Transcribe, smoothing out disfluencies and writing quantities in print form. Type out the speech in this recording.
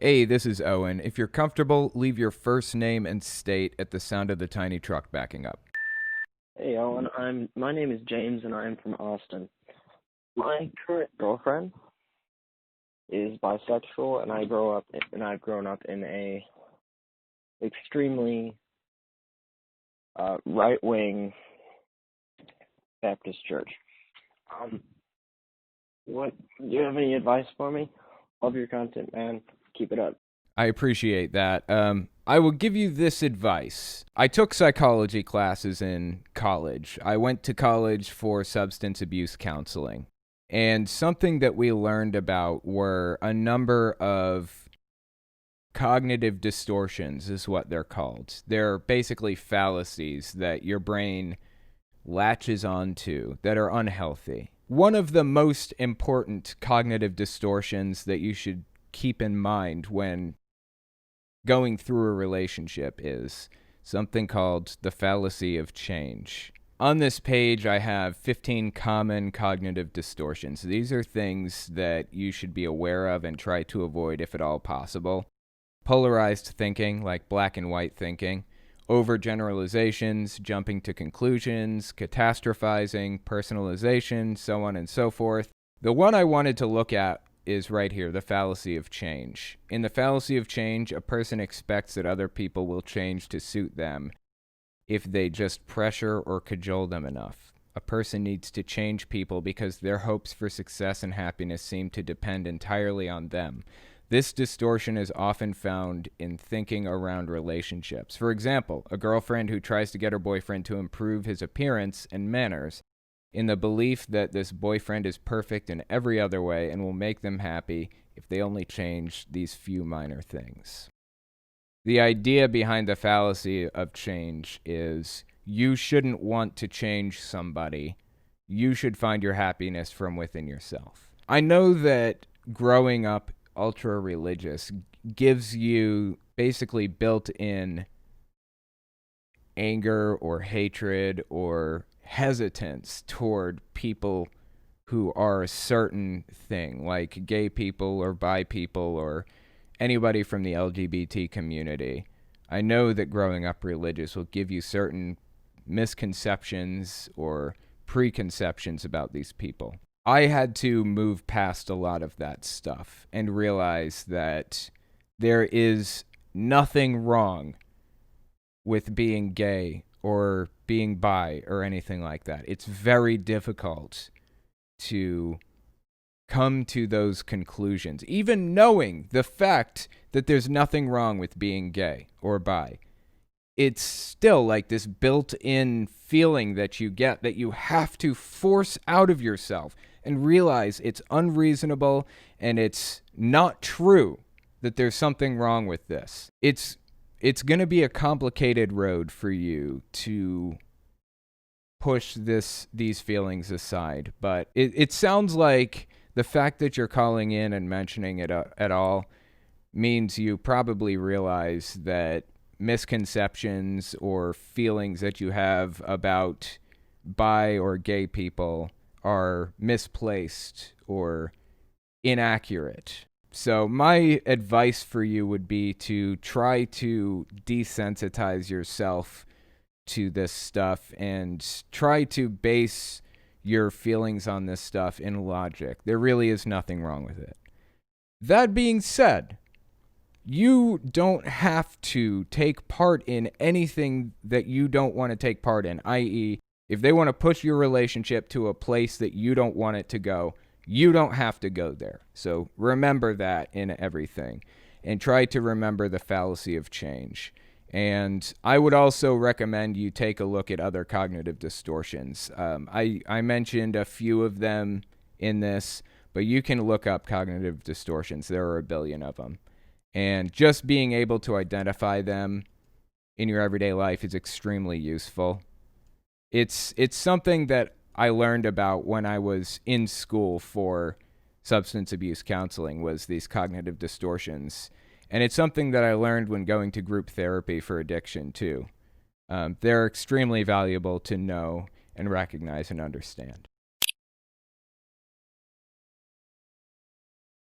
Hey, this is Owen. If you're comfortable, leave your first name and state at the sound of the tiny truck backing up. Hey, Owen. My name is James, and I'm from Austin. My current girlfriend is bisexual, and I've grown up in a extremely right wing Baptist church. Um, what do you have any advice for me? Love your content, man. Keep it up. I appreciate that. I will give you this advice. I took psychology classes in college. I went to college for substance abuse counseling. And something that we learned about were a number of cognitive distortions, is what they're called. They're basically fallacies that your brain latches onto that are unhealthy. One of the most important cognitive distortions that you should keep in mind when going through a relationship is something called the fallacy of change. On this page, I have 15 common cognitive distortions. These are things that you should be aware of and try to avoid if at all possible. Polarized thinking, like black and white thinking, overgeneralizations, jumping to conclusions, catastrophizing, personalization, so on and so forth. The one I wanted to look at is right here, the fallacy of change. In the fallacy of change, a person expects that other people will change to suit them if they just pressure or cajole them enough. A person needs to change people because their hopes for success and happiness seem to depend entirely on them. This distortion is often found in thinking around relationships. For example, a girlfriend who tries to get her boyfriend to improve his appearance and manners in the belief that this boyfriend is perfect in every other way and will make them happy if they only change these few minor things. The idea behind the fallacy of change is you shouldn't want to change somebody. You should find your happiness from within yourself. I know that growing up ultra religious gives you basically built in anger or hatred or hesitance toward people who are a certain thing, like gay people or bi people or anybody from the LGBT community. I know that growing up religious will give you certain misconceptions or preconceptions about these people. I had to move past a lot of that stuff and realize that there is nothing wrong with being gay or being bi or anything like that. It's very difficult to come to those conclusions, even knowing the fact that there's nothing wrong with being gay or bi. It's still like this built-in feeling that you get that you have to force out of yourself and realize it's unreasonable and it's not true that there's something wrong with this. It's going to be a complicated road for you to push these feelings aside, but it sounds like the fact that you're calling in and mentioning it at all means you probably realize that misconceptions or feelings that you have about bi or gay people are misplaced or inaccurate. So my advice for you would be to try to desensitize yourself to this stuff and try to base your feelings on this stuff in logic. There really is nothing wrong with it. That being said, you don't have to take part in anything that you don't want to take part in, i.e., if they want to push your relationship to a place that you don't want it to go, you don't have to go there. So remember that in everything and try to remember the fallacy of change. And I would also recommend you take a look at other cognitive distortions. I mentioned a few of them in this, but you can look up cognitive distortions. There are a billion of them. And just being able to identify them in your everyday life is extremely useful. It's something that I learned about when I was in school for substance abuse counseling was these cognitive distortions. And it's something that I learned when going to group therapy for addiction too. They're extremely valuable to know and recognize and understand.